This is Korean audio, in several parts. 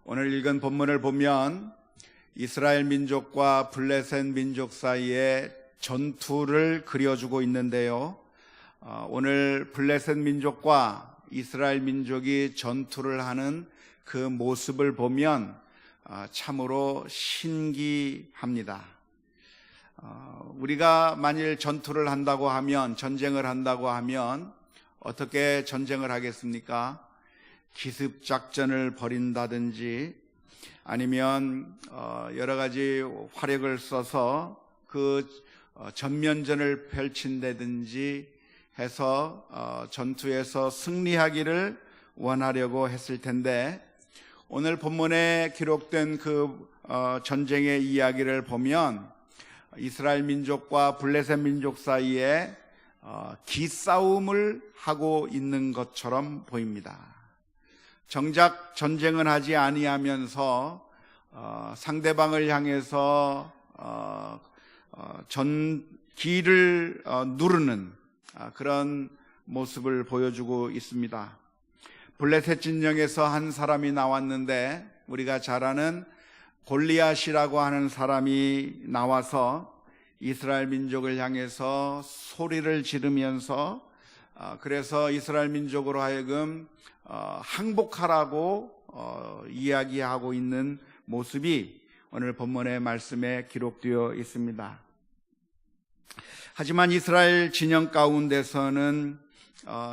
오늘 읽은 본문을 보면 이스라엘 민족과 블레셋 민족 사이의 전투를 그려주고 있는데요. 오늘 블레셋 민족과 이스라엘 민족이 전투를 하는 그 모습을 보면 참으로 신기합니다. 우리가 만일 전투를 한다고 하면, 전쟁을 한다고 하면 어떻게 전쟁을 하겠습니까? 기습작전을 벌인다든지 아니면 여러 가지 화력을 써서 그 전면전을 펼친다든지 해서 전투에서 승리하기를 원하려고 했을 텐데, 오늘 본문에 기록된 그 전쟁의 이야기를 보면 이스라엘 민족과 블레셋 민족 사이에 기싸움을 하고 있는 것처럼 보입니다. 정작 전쟁은 하지 아니하면서 상대방을 향해서 기를 누르는 그런 모습을 보여주고 있습니다. 블레셋 진영에서 한 사람이 나왔는데, 우리가 잘 아는 골리앗이라고 하는 사람이 나와서 이스라엘 민족을 향해서 소리를 지르면서 그래서 이스라엘 민족으로 하여금 항복하라고 이야기하고 있는 모습이 오늘 본문의 말씀에 기록되어 있습니다. 하지만 이스라엘 진영 가운데서는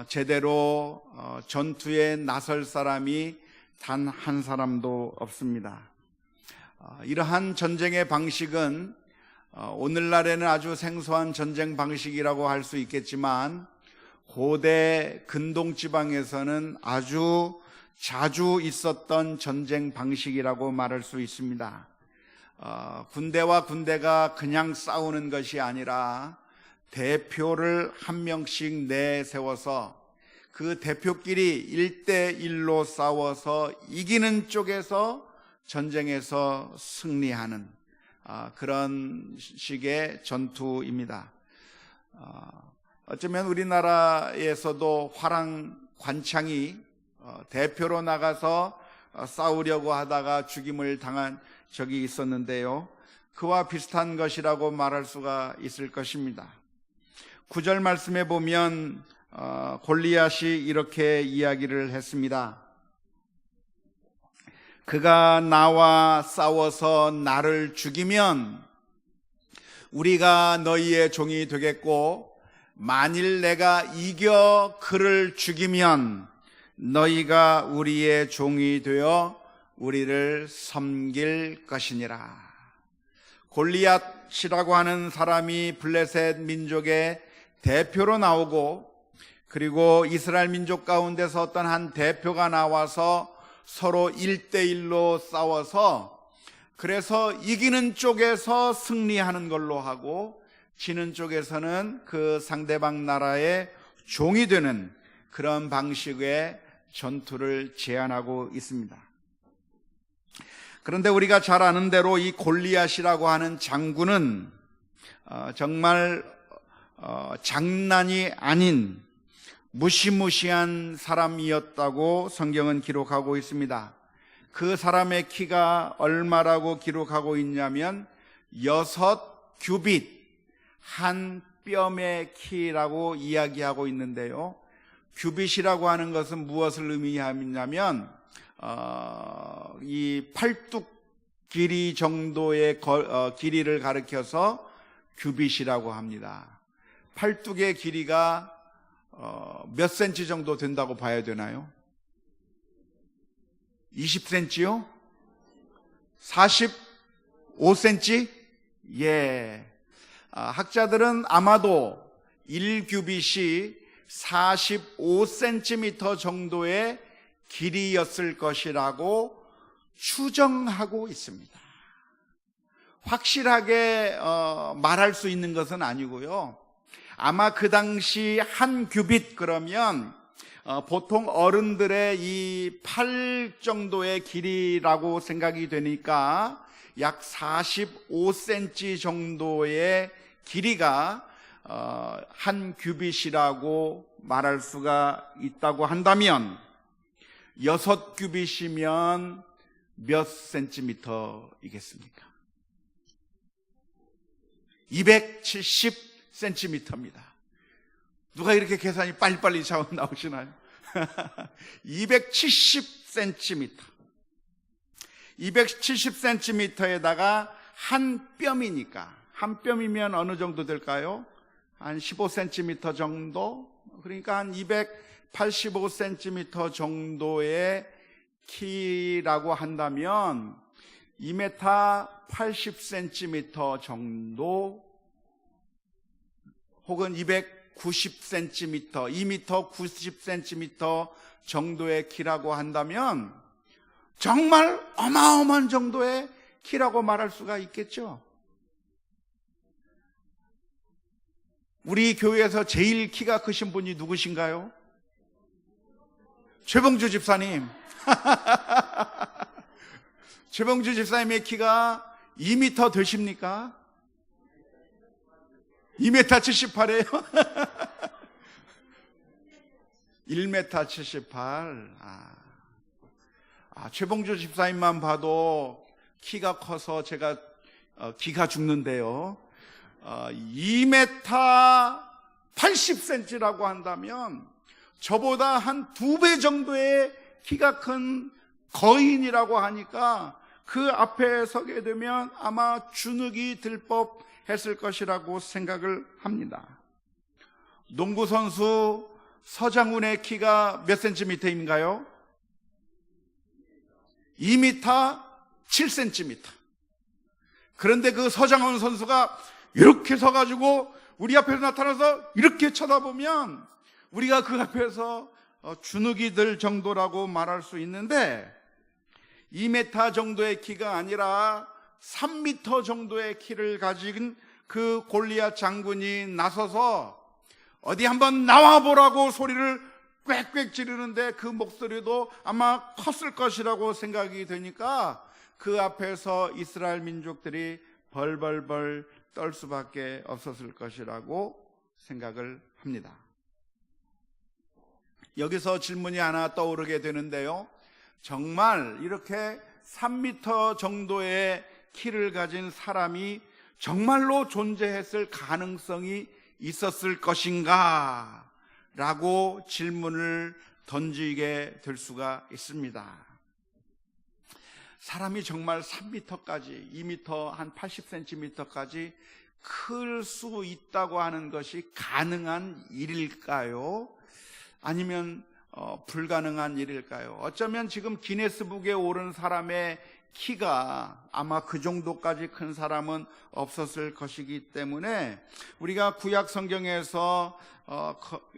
제대로 전투에 나설 사람이 단 한 사람도 없습니다. 이러한 전쟁의 방식은 오늘날에는 아주 생소한 전쟁 방식이라고 할 수 있겠지만, 고대 근동지방에서는 아주 자주 있었던 전쟁 방식이라고 말할 수 있습니다. 군대와 군대가 그냥 싸우는 것이 아니라 대표를 한 명씩 내세워서 그 대표끼리 1대1로 싸워서 이기는 쪽에서 전쟁에서 승리하는 그런 식의 전투입니다. 어쩌면 우리나라에서도 화랑 관창이 대표로 나가서 싸우려고 하다가 죽임을 당한 적이 있었는데요. 그와 비슷한 것이라고 말할 수가 있을 것입니다. 9절 말씀에 보면 골리앗이 이렇게 이야기를 했습니다. 그가 나와 싸워서 나를 죽이면 우리가 너희의 종이 되겠고, 만일 내가 이겨 그를 죽이면 너희가 우리의 종이 되어 우리를 섬길 것이니라. 골리앗이라고 하는 사람이 블레셋 민족의 대표로 나오고, 그리고 이스라엘 민족 가운데서 어떤 한 대표가 나와서 서로 1대1로 싸워서 그래서 이기는 쪽에서 승리하는 걸로 하고, 지는 쪽에서는 그 상대방 나라의 종이 되는 그런 방식의 전투를 제안하고 있습니다. 그런데 우리가 잘 아는 대로 이 골리앗이라고 하는 장군은 정말 장난이 아닌 무시무시한 사람이었다고 성경은 기록하고 있습니다. 그 사람의 키가 얼마라고 기록하고 있냐면 6규빗, 한 뼘의 키라고 이야기하고 있는데요. 규빗이라고 하는 것은 무엇을 의미하냐면 이 팔뚝 길이 정도의 길이를 가리켜서 규빗이라고 합니다. 팔뚝의 길이가 몇 센치 정도 된다고 봐야 되나요? 20cm요? 45cm? 예. 학자들은 아마도 1규빗이 45cm 정도의 길이였을 것이라고 추정하고 있습니다. 확실하게 말할 수 있는 것은 아니고요. 아마 그 당시 한 규빗 그러면 보통 어른들의 이 팔 정도의 길이라고 생각이 되니까 약 45cm 정도의 길이가 한 규빗이라고 말할 수가 있다고 한다면, 6규빗이면 몇 센티미터이겠습니까? 270cm입니다. 누가 이렇게 계산이 빨리빨리 나오시나요? 270cm. 270cm에다가 한 뼘이니까, 한 뼘이면 어느 정도 될까요? 한 15cm 정도? 그러니까 한 285cm 정도의 키라고 한다면 2m 80cm 정도, 혹은 290cm, 2m 90cm 정도의 키라고 한다면 정말 어마어마한 정도의 키라고 말할 수가 있겠죠. 우리 교회에서 제일 키가 크신 분이 누구신가요? 최봉주 집사님. 최봉주 집사님의 키가 2m 되십니까? 2m 78이에요? 1m 78. 최봉주 집사님만 봐도 키가 커서 제가 기가 죽는데요. 2m 80cm라고 한다면 저보다 한 2배 정도의 키가 큰 거인이라고 하니까 그 앞에 서게 되면 아마 주눅이 들 법했을 것이라고 생각을 합니다. 농구선수 서장훈의 키가 몇 센티미터인가요? 2m 7cm. 그런데 그 서장훈 선수가 이렇게 서가지고 우리 앞에서 나타나서 이렇게 쳐다보면 우리가 그 앞에서 주눅이 들 정도라고 말할 수 있는데, 2m 정도의 키가 아니라 3m 정도의 키를 가진 그 골리앗 장군이 나서서 어디 한번 나와보라고 소리를 꽥꽥 지르는데 그 목소리도 아마 컸을 것이라고 생각이 되니까 그 앞에서 이스라엘 민족들이 벌벌벌 떨 수밖에 없었을 것이라고 생각을 합니다. 여기서 질문이 하나 떠오르게 되는데요. 정말 이렇게 3m 정도의 키를 가진 사람이 정말로 존재했을 가능성이 있었을 것인가? 라고 질문을 던지게 될 수가 있습니다. 사람이 정말 3m까지, 2m 한 80cm까지 클 수 있다고 하는 것이 가능한 일일까요? 아니면 불가능한 일일까요? 어쩌면 지금 기네스북에 오른 사람의 키가 아마 그 정도까지 큰 사람은 없었을 것이기 때문에 우리가 구약 성경에서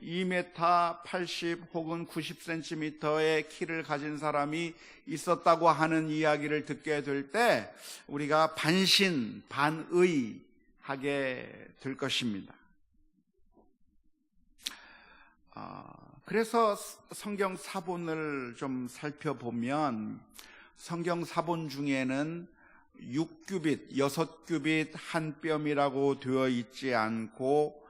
2m 80 혹은 90cm의 키를 가진 사람이 있었다고 하는 이야기를 듣게 될 때 우리가 반신반의하게 될 것입니다. 그래서 성경 사본을 좀 살펴보면 성경 사본 중에는 6규빗, 6규빗 한 뼘이라고 되어 있지 않고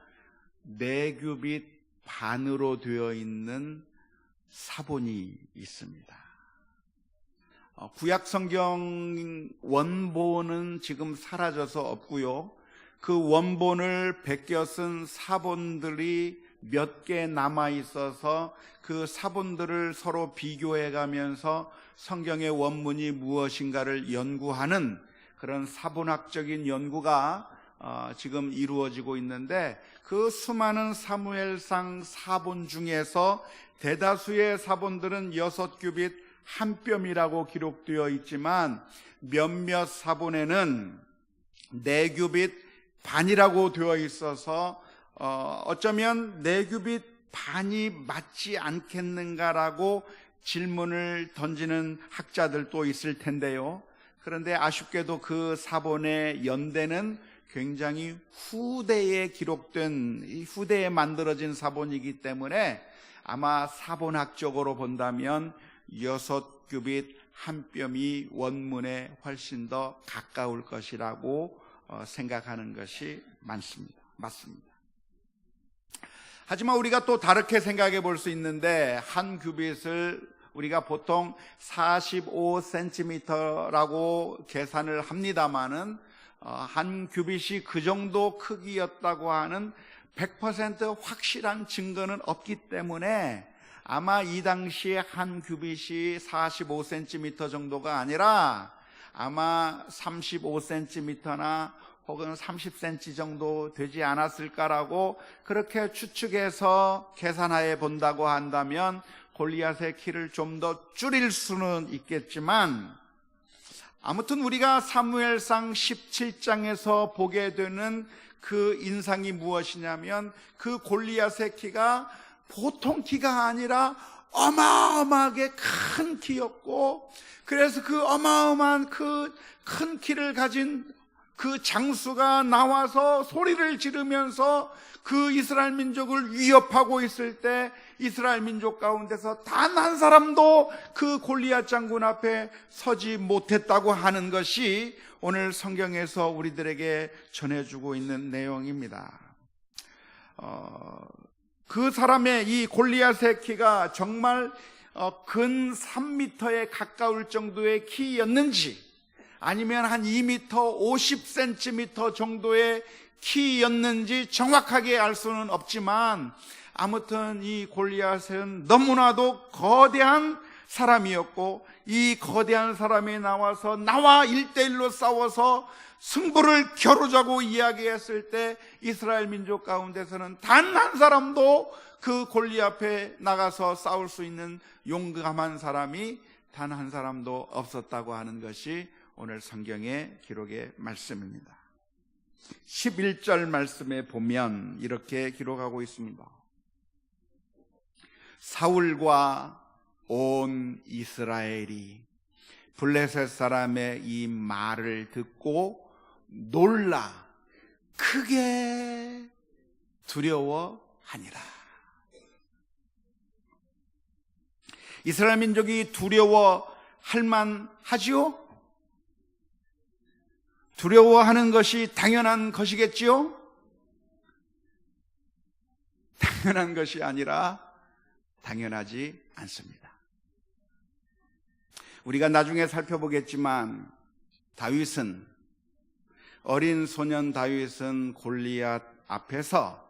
4규빗 반으로 되어 있는 사본이 있습니다. 구약 성경 원본은 지금 사라져서 없고요. 그 원본을 베껴 쓴 사본들이 몇 개 남아 있어서 그 사본들을 서로 비교해 가면서 성경의 원문이 무엇인가를 연구하는 그런 사본학적인 연구가 지금 이루어지고 있는데, 그 수많은 사무엘상 사본 중에서 대다수의 사본들은 6규빗 한 뼘이라고 기록되어 있지만 몇몇 사본에는 4규빗 반이라고 되어 있어서 어쩌면 4규빗 반이 맞지 않겠는가라고 질문을 던지는 학자들도 있을 텐데요. 그런데 아쉽게도 그 사본의 연대는 굉장히 후대에 기록된, 후대에 만들어진 사본이기 때문에 아마 사본학적으로 본다면 6규빗 한 뼘이 원문에 훨씬 더 가까울 것이라고 생각하는 것이 맞습니다. 하지만 우리가 또 다르게 생각해 볼 수 있는데, 한 규빗을 우리가 보통 45cm라고 계산을 합니다마는 한 규빗이 그 정도 크기였다고 하는 100% 확실한 증거는 없기 때문에 아마 이 당시에 한 규빗이 45cm 정도가 아니라 아마 35cm나 혹은 30cm 정도 되지 않았을까라고 그렇게 추측해서 계산하여 본다고 한다면 골리앗의 키를 좀 더 줄일 수는 있겠지만, 아무튼 우리가 사무엘상 17장에서 보게 되는 그 인상이 무엇이냐면 그 골리앗의 키가 보통 키가 아니라 어마어마하게 큰 키였고, 그래서 그 어마어마한 그 큰 키를 가진 그 장수가 나와서 소리를 지르면서 그 이스라엘 민족을 위협하고 있을 때 이스라엘 민족 가운데서 단 한 사람도 그 골리앗 장군 앞에 서지 못했다고 하는 것이 오늘 성경에서 우리들에게 전해주고 있는 내용입니다. 그 사람의 이 골리앗의 키가 정말 근 3m에 가까울 정도의 키였는지, 아니면 한 2m 50cm 정도의 키였는지 정확하게 알 수는 없지만, 아무튼 이 골리앗은 너무나도 거대한 사람이었고, 이 거대한 사람이 나와서 나와 1대1로 싸워서 승부를 겨루자고 이야기했을 때 이스라엘 민족 가운데서는 단 한 사람도 그 골리앗 앞에 나가서 싸울 수 있는 용감한 사람이 단 한 사람도 없었다고 하는 것이 오늘 성경의 기록의 말씀입니다. 11절 말씀에 보면 이렇게 기록하고 있습니다. 사울과 온 이스라엘이 블레셋 사람의 이 말을 듣고 놀라 크게 두려워하니라. 이스라엘 민족이 두려워할 만하지요? 두려워하는 것이 당연한 것이겠지요? 당연한 것이 아니라 당연하지 않습니다. 우리가 나중에 살펴보겠지만 다윗은, 어린 소년 다윗은 골리앗 앞에서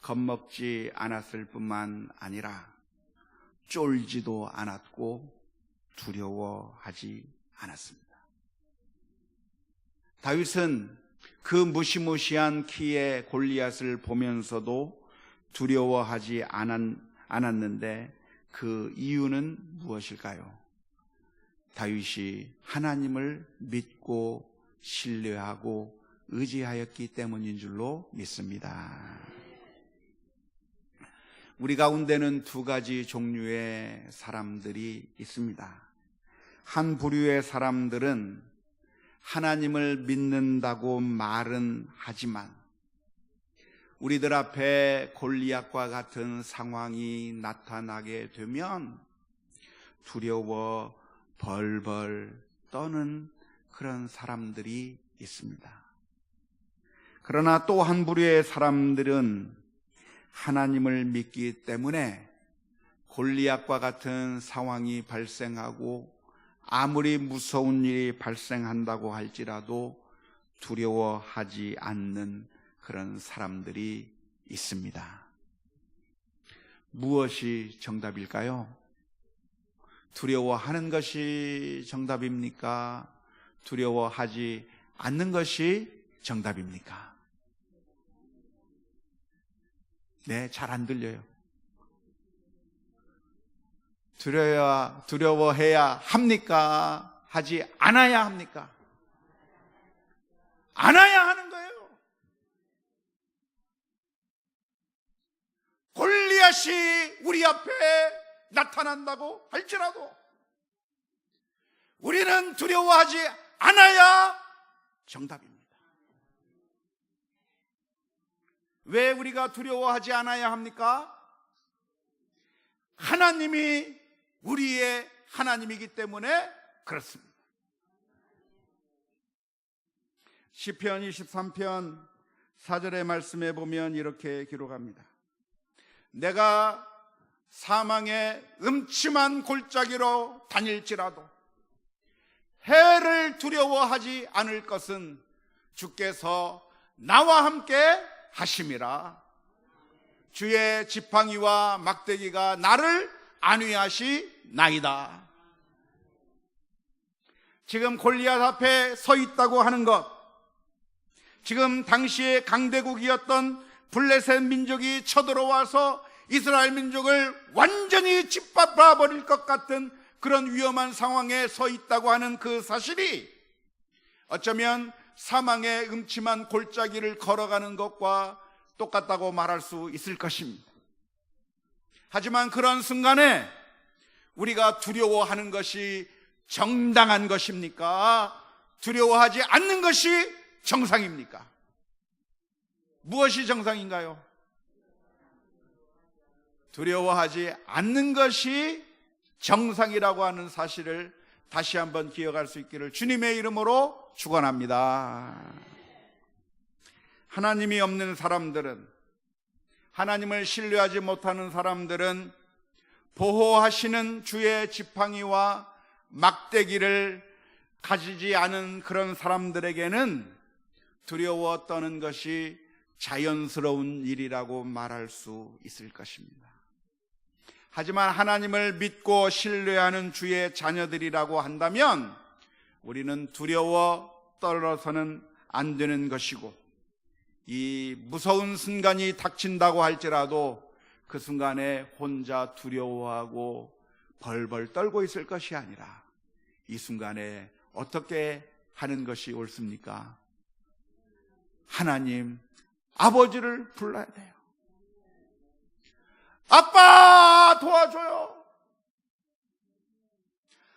겁먹지 않았을 뿐만 아니라 쫄지도 않았고 두려워하지 않았습니다. 다윗은 그 무시무시한 키의 골리앗을 보면서도 두려워하지 않았는데 그 이유는 무엇일까요? 다윗이 하나님을 믿고 신뢰하고 의지하였기 때문인 줄로 믿습니다. 우리 가운데는 두 가지 종류의 사람들이 있습니다. 한 부류의 사람들은 하나님을 믿는다고 말은 하지만 우리들 앞에 골리앗과 같은 상황이 나타나게 되면 두려워 벌벌 떠는 그런 사람들이 있습니다. 그러나 또 한 부류의 사람들은 하나님을 믿기 때문에 골리앗과 같은 상황이 발생하고 아무리 무서운 일이 발생한다고 할지라도 두려워하지 않는 그런 사람들이 있습니다. 무엇이 정답일까요? 두려워하는 것이 정답입니까? 두려워하지 않는 것이 정답입니까? 네, 잘 안 들려요. 두려워해야 합니까? 하지 않아야 합니까? 않아야 하는 거예요. 골리앗이 우리 앞에 나타난다고 할지라도 우리는 두려워하지 않아야 정답입니다. 왜 우리가 두려워하지 않아야 합니까? 하나님이 우리의 하나님이기 때문에 그렇습니다. 시편 23편 4절의 말씀에 보면 이렇게 기록합니다. 내가 사망의 음침한 골짜기로 다닐지라도 해를 두려워하지 않을 것은 주께서 나와 함께 하심이라. 주의 지팡이와 막대기가 나를 안위하시나이다. 지금 골리앗 앞에 서 있다고 하는 것, 지금 당시의 강대국이었던 블레셋 민족이 쳐들어와서 이스라엘 민족을 완전히 짓밟아 버릴 것 같은 그런 위험한 상황에 서 있다고 하는 그 사실이 어쩌면 사망의 음침한 골짜기를 걸어가는 것과 똑같다고 말할 수 있을 것입니다. 하지만 그런 순간에 우리가 두려워하는 것이 정당한 것입니까? 두려워하지 않는 것이 정상입니까? 무엇이 정상인가요? 두려워하지 않는 것이 정상이라고 하는 사실을 다시 한번 기억할 수 있기를 주님의 이름으로 축원합니다. 하나님이 없는 사람들은, 하나님을 신뢰하지 못하는 사람들은 보호하시는 주의 지팡이와 막대기를 가지지 않은 그런 사람들에게는 두려워 떠는 것이 자연스러운 일이라고 말할 수 있을 것입니다. 하지만 하나님을 믿고 신뢰하는 주의 자녀들이라고 한다면 우리는 두려워 떨어서는 안 되는 것이고, 이 무서운 순간이 닥친다고 할지라도 그 순간에 혼자 두려워하고 벌벌 떨고 있을 것이 아니라 이 순간에 어떻게 하는 것이 옳습니까? 하나님 아버지를 불러야 돼요. 아빠 도와줘요.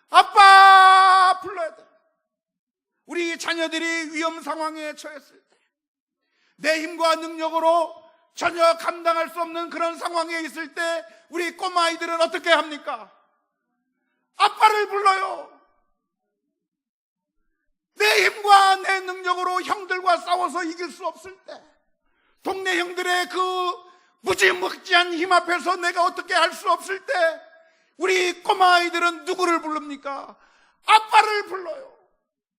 아빠 불러야 돼요. 우리 자녀들이 위험 상황에 처했을 때, 내 힘과 능력으로 전혀 감당할 수 없는 그런 상황에 있을 때 우리 꼬마아이들은 어떻게 합니까? 아빠를 불러요. 내 힘과 내 능력으로 형들과 싸워서 이길 수 없을 때, 동네 형들의 그 무지막지한 힘 앞에서 내가 어떻게 할 수 없을 때 우리 꼬마아이들은 누구를 부릅니까? 아빠를 불러요.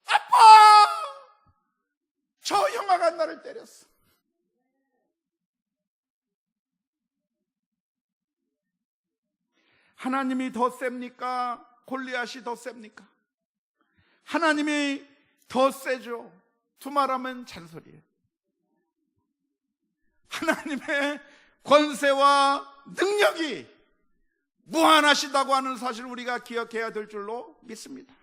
아빠! 저 형아가 나를 때렸어. 하나님이 더 셉니까? 골리앗이 더 셉니까? 하나님이 더 세죠. 두말하면 잔소리예요. 하나님의 권세와 능력이 무한하시다고 하는 사실을 우리가 기억해야 될 줄로 믿습니다.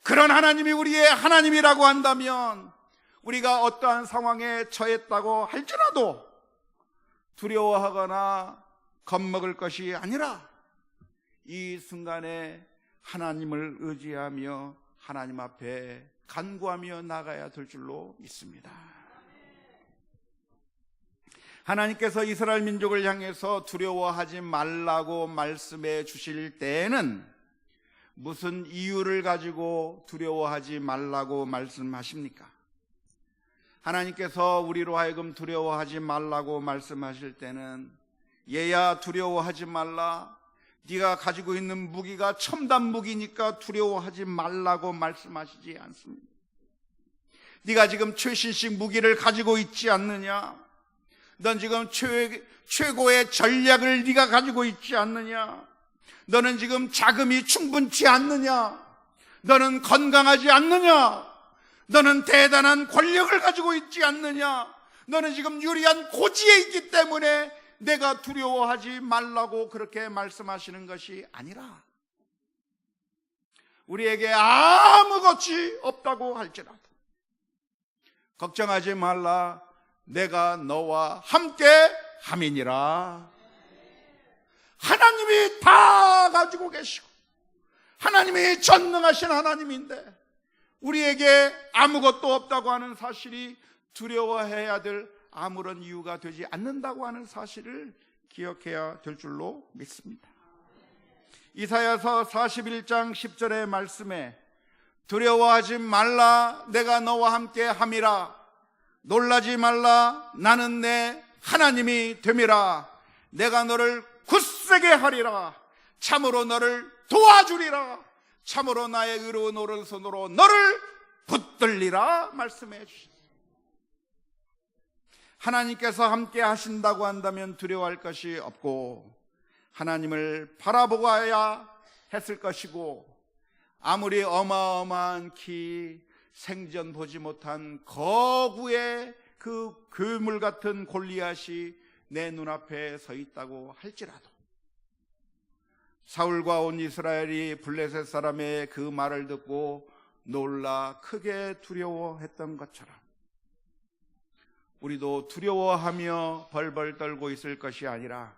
그런 하나님이 우리의 하나님이라고 한다면 우리가 어떠한 상황에 처했다고 할지라도 두려워하거나 겁먹을 것이 아니라 이 순간에 하나님을 의지하며 하나님 앞에 간구하며 나가야 될 줄로 믿습니다. 하나님께서 이스라엘 민족을 향해서 두려워하지 말라고 말씀해 주실 때에는 무슨 이유를 가지고 두려워하지 말라고 말씀하십니까? 하나님께서 우리로 하여금 두려워하지 말라고 말씀하실 때는 얘야 두려워하지 말라, 네가 가지고 있는 무기가 첨단 무기니까 두려워하지 말라고 말씀하시지 않습니다. 네가 지금 최신식 무기를 가지고 있지 않느냐? 넌 지금 최고의 전략을 네가 가지고 있지 않느냐? 너는 지금 자금이 충분치 않느냐? 너는 건강하지 않느냐? 너는 대단한 권력을 가지고 있지 않느냐? 너는 지금 유리한 고지에 있기 때문에 내가 두려워하지 말라고 그렇게 말씀하시는 것이 아니라, 우리에게 아무것이 없다고 할지라도 걱정하지 말라, 내가 너와 함께 함이니라. 하나님이 다 가지고 계시고 하나님이 전능하신 하나님인데 우리에게 아무것도 없다고 하는 사실이 두려워해야 될 아무런 이유가 되지 않는다고 하는 사실을 기억해야 될 줄로 믿습니다. 이사야서 41장 10절의 말씀에 두려워하지 말라, 내가 너와 함께 함이라. 놀라지 말라, 나는 내 하나님이 됨이라. 내가 너를 굳세게 하리라. 참으로 너를 도와주리라. 참으로 나의 의로운 오른손으로 너를 붙들리라 말씀해 주십니다. 하나님께서 함께 하신다고 한다면 두려워할 것이 없고, 하나님을 바라보고 해야 했을 것이고, 아무리 어마어마한 키, 생전 보지 못한 거구의 그 괴물 같은 골리앗이 내 눈앞에 서 있다고 할지라도, 사울과 온 이스라엘이 블레셋 사람의 그 말을 듣고 놀라 크게 두려워했던 것처럼 우리도 두려워하며 벌벌 떨고 있을 것이 아니라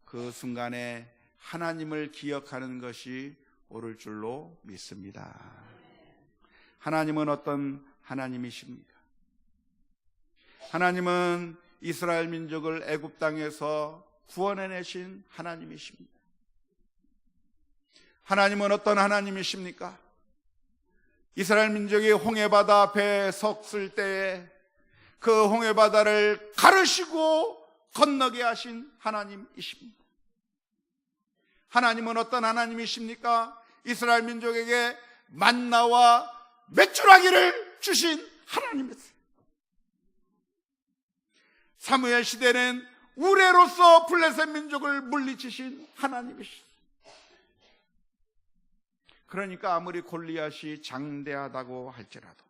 그 순간에 하나님을 기억하는 것이 옳을 줄로 믿습니다. 하나님은 어떤 하나님이십니까? 하나님은 이스라엘 민족을 애굽 땅에서 구원해내신 하나님이십니다. 하나님은 어떤 하나님이십니까? 이스라엘 민족이 홍해바다 앞에 섰을 때에 그 홍해바다를 가르시고 건너게 하신 하나님이십니다. 하나님은 어떤 하나님이십니까? 이스라엘 민족에게 만나와 메추라기를 주신 하나님이세요. 사무엘 시대는 우레로서 블레셋 민족을 물리치신 하나님이십니다. 그러니까 아무리 골리앗이 장대하다고 할지라도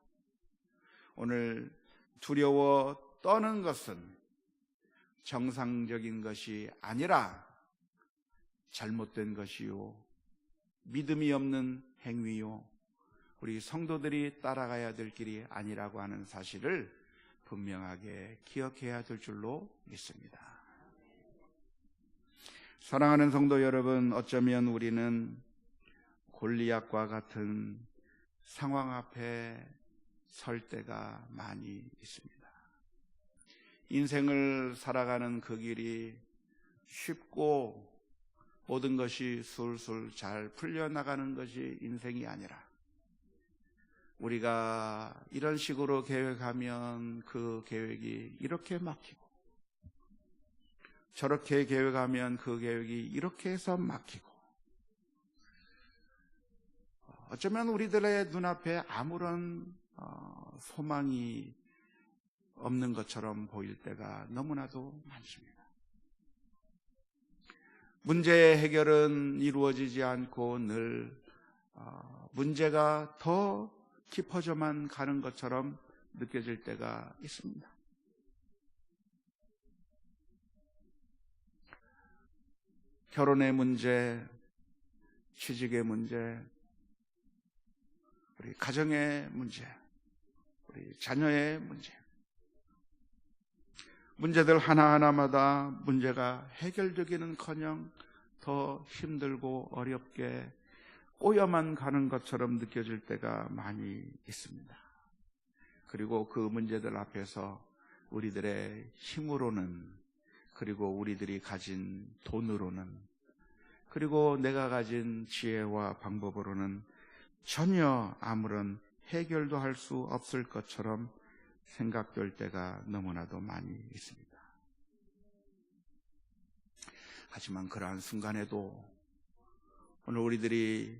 오늘 두려워 떠는 것은 정상적인 것이 아니라 잘못된 것이요, 믿음이 없는 행위요, 우리 성도들이 따라가야 될 길이 아니라고 하는 사실을 분명하게 기억해야 될 줄로 믿습니다. 사랑하는 성도 여러분, 어쩌면 우리는 골리앗과 같은 상황 앞에 설 때가 많이 있습니다. 인생을 살아가는 그 길이 쉽고 모든 것이 술술 잘 풀려나가는 것이 인생이 아니라, 우리가 이런 식으로 계획하면 그 계획이 이렇게 막히고, 저렇게 계획하면 그 계획이 이렇게 해서 막히고, 어쩌면 우리들의 눈앞에 아무런 소망이 없는 것처럼 보일 때가 너무나도 많습니다. 문제의 해결은 이루어지지 않고 늘 문제가 더 깊어져만 가는 것처럼 느껴질 때가 있습니다. 결혼의 문제, 취직의 문제, 우리 가정의 문제, 우리 자녀의 문제, 문제들 하나하나마다 문제가 해결되기는커녕 더 힘들고 어렵게 꼬여만 가는 것처럼 느껴질 때가 많이 있습니다. 그리고 그 문제들 앞에서 우리들의 힘으로는, 그리고 우리들이 가진 돈으로는, 그리고 내가 가진 지혜와 방법으로는 전혀 아무런 해결도 할 수 없을 것처럼 생각될 때가 너무나도 많이 있습니다. 하지만 그러한 순간에도 오늘 우리들이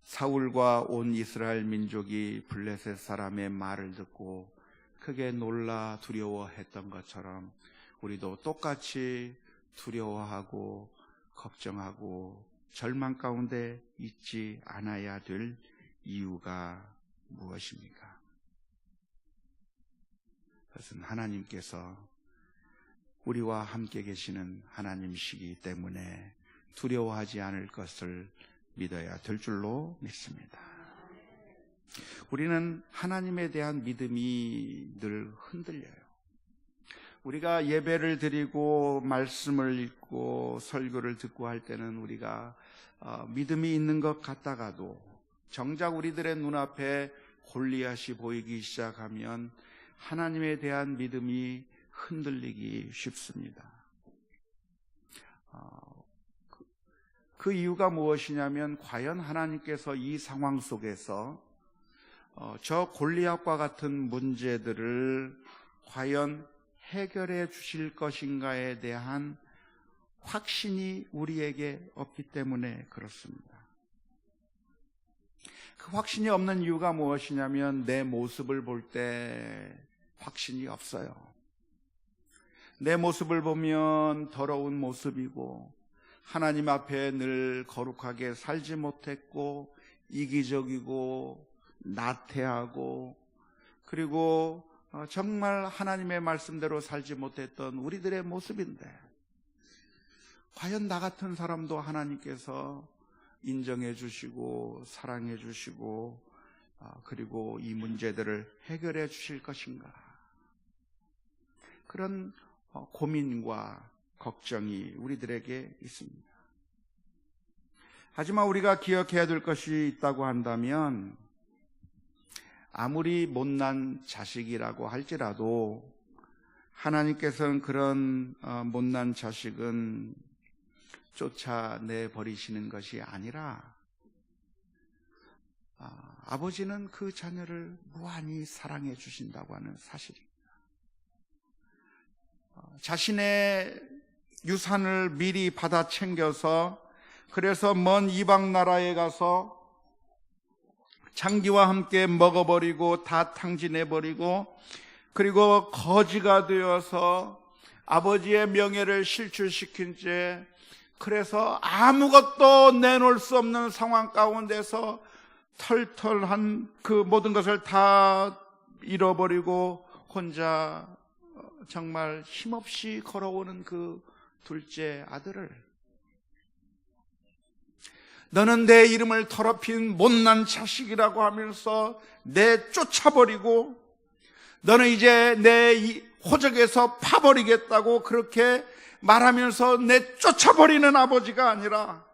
사울과 온 이스라엘 민족이 블레셋 사람의 말을 듣고 크게 놀라 두려워했던 것처럼 우리도 똑같이 두려워하고 걱정하고 절망 가운데 있지 않아야 될 이유가 무엇입니까? 그것은 하나님께서 우리와 함께 계시는 하나님이시기 때문에 두려워하지 않을 것을 믿어야 될 줄로 믿습니다. 우리는 하나님에 대한 믿음이 늘 흔들려요. 우리가 예배를 드리고 말씀을 읽고 설교를 듣고 할 때는 우리가 믿음이 있는 것 같다가도 정작 우리들의 눈앞에 골리앗이 보이기 시작하면 하나님에 대한 믿음이 흔들리기 쉽습니다. 그 이유가 무엇이냐면, 과연 하나님께서 이 상황 속에서 저 골리앗과 같은 문제들을 과연 해결해 주실 것인가에 대한 확신이 우리에게 없기 때문에 그렇습니다. 그 확신이 없는 이유가 무엇이냐면 내 모습을 볼 때 확신이 없어요. 내 모습을 보면 더러운 모습이고 하나님 앞에 늘 거룩하게 살지 못했고 이기적이고 나태하고 그리고 정말 하나님의 말씀대로 살지 못했던 우리들의 모습인데 과연 나 같은 사람도 하나님께서 인정해 주시고 사랑해 주시고 그리고 이 문제들을 해결해 주실 것인가, 그런 고민과 걱정이 우리들에게 있습니다. 하지만 우리가 기억해야 될 것이 있다고 한다면 아무리 못난 자식이라고 할지라도 하나님께서는 그런 못난 자식은 쫓아내버리시는 것이 아니라 아버지는 그 자녀를 무한히 사랑해 주신다고 하는 사실입니다. 자신의 유산을 미리 받아 챙겨서 그래서 먼 이방 나라에 가서 장기와 함께 먹어버리고 다 탕진해버리고 그리고 거지가 되어서 아버지의 명예를 실추시킨 채 그래서 아무것도 내놓을 수 없는 상황 가운데서 털털한 그 모든 것을 다 잃어버리고 혼자 정말 힘없이 걸어오는 그 둘째 아들을 너는 내 이름을 더럽힌 못난 자식이라고 하면서 내쫓아버리고 너는 이제 내 호적에서 파버리겠다고 그렇게 말하면서 내쫓아버리는 아버지가 아니라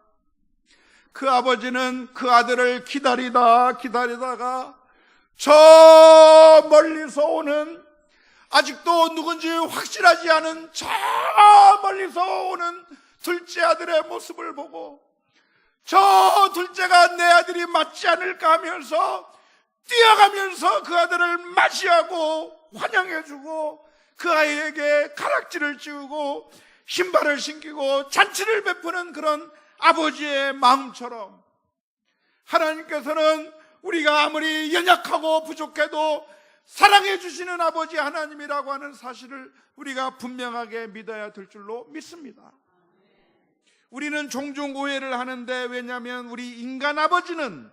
그 아버지는 그 아들을 기다리다가 저 멀리서 오는 아직도 누군지 확실하지 않은 저 멀리서 오는 둘째 아들의 모습을 보고 저 둘째가 내 아들이 맞지 않을까 하면서 뛰어가면서 그 아들을 맞이하고 환영해주고 그 아이에게 가락지를 찌우고 신발을 신기고 잔치를 베푸는 그런 아버지의 마음처럼 하나님께서는 우리가 아무리 연약하고 부족해도 사랑해 주시는 아버지 하나님이라고 하는 사실을 우리가 분명하게 믿어야 될 줄로 믿습니다. 우리는 종종 오해를 하는데 왜냐하면 우리 인간 아버지는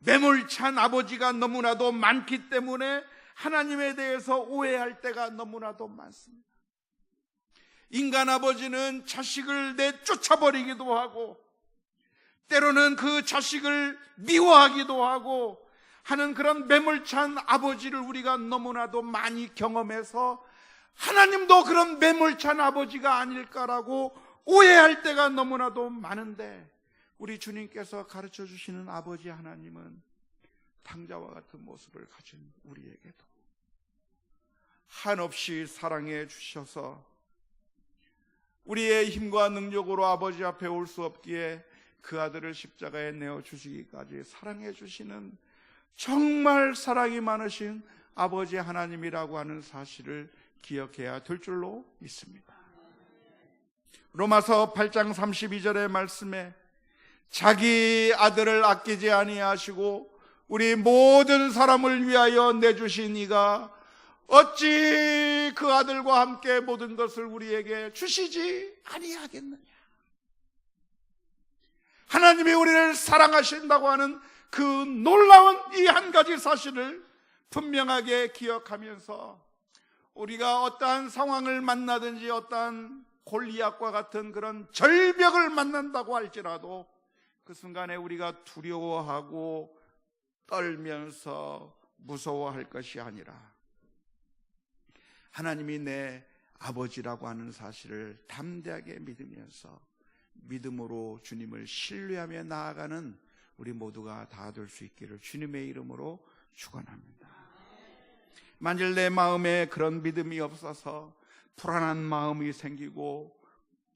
매몰찬 아버지가 너무나도 많기 때문에 하나님에 대해서 오해할 때가 너무나도 많습니다. 인간 아버지는 자식을 내쫓아버리기도 하고 때로는 그 자식을 미워하기도 하고 하는 그런 매몰찬 아버지를 우리가 너무나도 많이 경험해서 하나님도 그런 매몰찬 아버지가 아닐까라고 오해할 때가 너무나도 많은데 우리 주님께서 가르쳐 주시는 아버지 하나님은 탕자와 같은 모습을 가진 우리에게도 한없이 사랑해 주셔서 우리의 힘과 능력으로 아버지 앞에 올 수 없기에 그 아들을 십자가에 내어 주시기까지 사랑해 주시는 정말 사랑이 많으신 아버지 하나님이라고 하는 사실을 기억해야 될 줄로 믿습니다. 로마서 8장 32절의 말씀에 자기 아들을 아끼지 아니하시고 우리 모든 사람을 위하여 내주신 이가 어찌 그 아들과 함께 모든 것을 우리에게 주시지 아니하겠느냐. 하나님이 우리를 사랑하신다고 하는 그 놀라운 이 한 가지 사실을 분명하게 기억하면서 우리가 어떠한 상황을 만나든지 어떠한 골리앗과 같은 그런 절벽을 만난다고 할지라도 그 순간에 우리가 두려워하고 떨면서 무서워할 것이 아니라 하나님이 내 아버지라고 하는 사실을 담대하게 믿으면서 믿음으로 주님을 신뢰하며 나아가는 우리 모두가 다 될 수 있기를 주님의 이름으로 축원합니다. 만일 내 마음에 그런 믿음이 없어서 불안한 마음이 생기고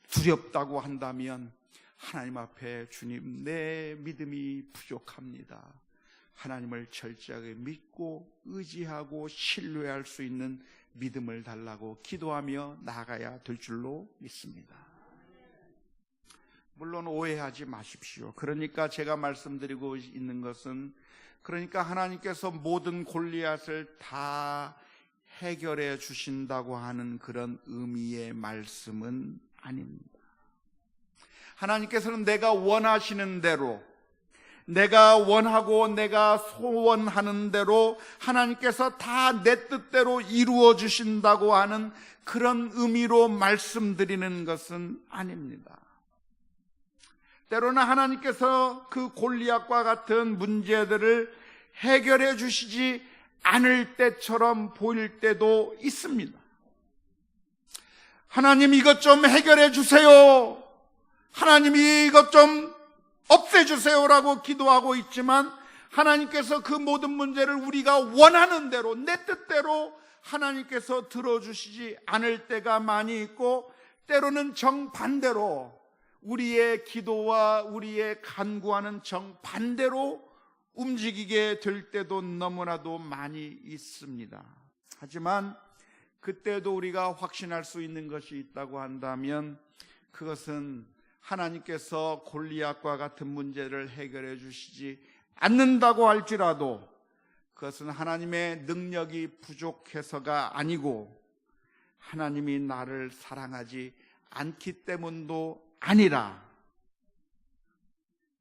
두렵다고 한다면 하나님 앞에 주님 내 믿음이 부족합니다. 하나님을 철저하게 믿고 의지하고 신뢰할 수 있는 믿음을 달라고 기도하며 나아가야 될 줄로 믿습니다. 물론 오해하지 마십시오. 그러니까 제가 말씀드리고 있는 것은, 그러니까 하나님께서 모든 골리앗을 다 해결해 주신다고 하는 그런 의미의 말씀은 아닙니다. 하나님께서는 내가 원하시는 대로, 내가 원하고 내가 소원하는 대로 하나님께서 다 내 뜻대로 이루어 주신다고 하는 그런 의미로 말씀드리는 것은 아닙니다. 때로는 하나님께서 그 골리앗과 같은 문제들을 해결해 주시지 않을 때처럼 보일 때도 있습니다. 하나님 이것 좀 해결해 주세요, 하나님이 이것 좀 없애주세요라고 기도하고 있지만, 하나님께서 그 모든 문제를 우리가 원하는 대로 내 뜻대로 하나님께서 들어주시지 않을 때가 많이 있고, 때로는 정반대로 우리의 기도와 우리의 간구와는 정반대로 움직이게 될 때도 너무나도 많이 있습니다. 하지만 그때도 우리가 확신할 수 있는 것이 있다고 한다면, 그것은 하나님께서 골리앗과 같은 문제를 해결해 주시지 않는다고 할지라도 그것은 하나님의 능력이 부족해서가 아니고 하나님이 나를 사랑하지 않기 때문도 아니라,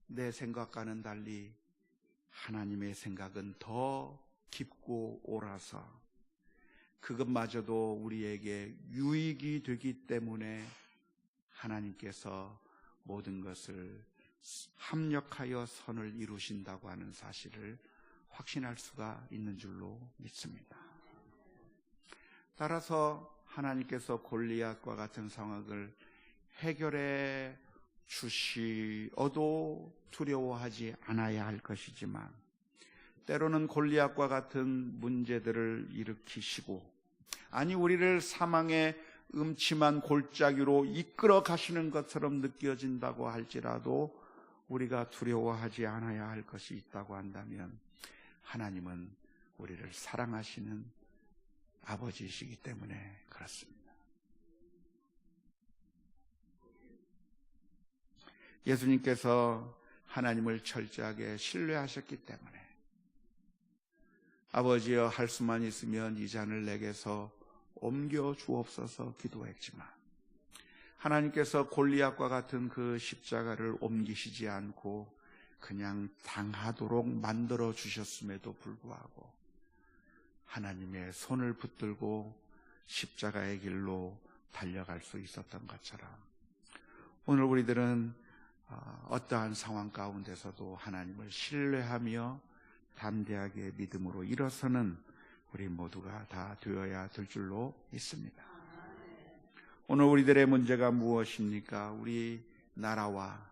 내 생각과는 달리 하나님의 생각은 더 깊고 옳아서 그것마저도 우리에게 유익이 되기 때문에 하나님께서 모든 것을 합력하여 선을 이루신다고 하는 사실을 확신할 수가 있는 줄로 믿습니다. 따라서 하나님께서 골리앗과 같은 상황을 해결해 주시어도 두려워하지 않아야 할 것이지만, 때로는 골리앗과 같은 문제들을 일으키시고, 아니 우리를 사망의 음침한 골짜기로 이끌어 가시는 것처럼 느껴진다고 할지라도 우리가 두려워하지 않아야 할 것이 있다고 한다면, 하나님은 우리를 사랑하시는 아버지이시기 때문에 그렇습니다. 예수님께서 하나님을 철저하게 신뢰하셨기 때문에, 아버지여 할 수만 있으면 이 잔을 내게서 옮겨 주옵소서 기도했지만, 하나님께서 골리앗과 같은 그 십자가를 옮기시지 않고 그냥 당하도록 만들어 주셨음에도 불구하고 하나님의 손을 붙들고 십자가의 길로 달려갈 수 있었던 것처럼, 오늘 우리들은 어떠한 상황 가운데서도 하나님을 신뢰하며 담대하게 믿음으로 일어서는 우리 모두가 다 되어야 될 줄로 믿습니다. 오늘 우리들의 문제가 무엇입니까? 우리 나라와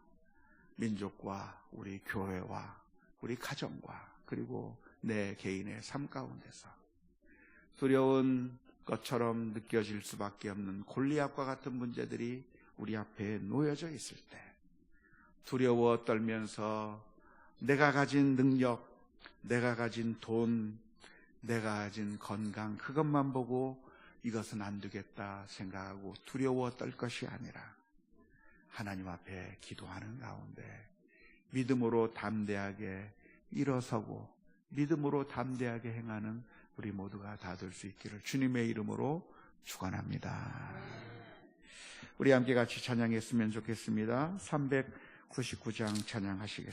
민족과 우리 교회와 우리 가정과 그리고 내 개인의 삶 가운데서 두려운 것처럼 느껴질 수밖에 없는 골리앗과 같은 문제들이 우리 앞에 놓여져 있을 때, 두려워 떨면서 내가 가진 능력, 내가 가진 돈, 내가 가진 건강, 그것만 보고 이것은 안 되겠다 생각하고 두려워 떨 것이 아니라, 하나님 앞에 기도하는 가운데 믿음으로 담대하게 일어서고 믿음으로 담대하게 행하는 우리 모두가 다 될 수 있기를 주님의 이름으로 축원합니다. 우리 함께 같이 찬양했으면 좋겠습니다. 399장 찬양하시겠습니다.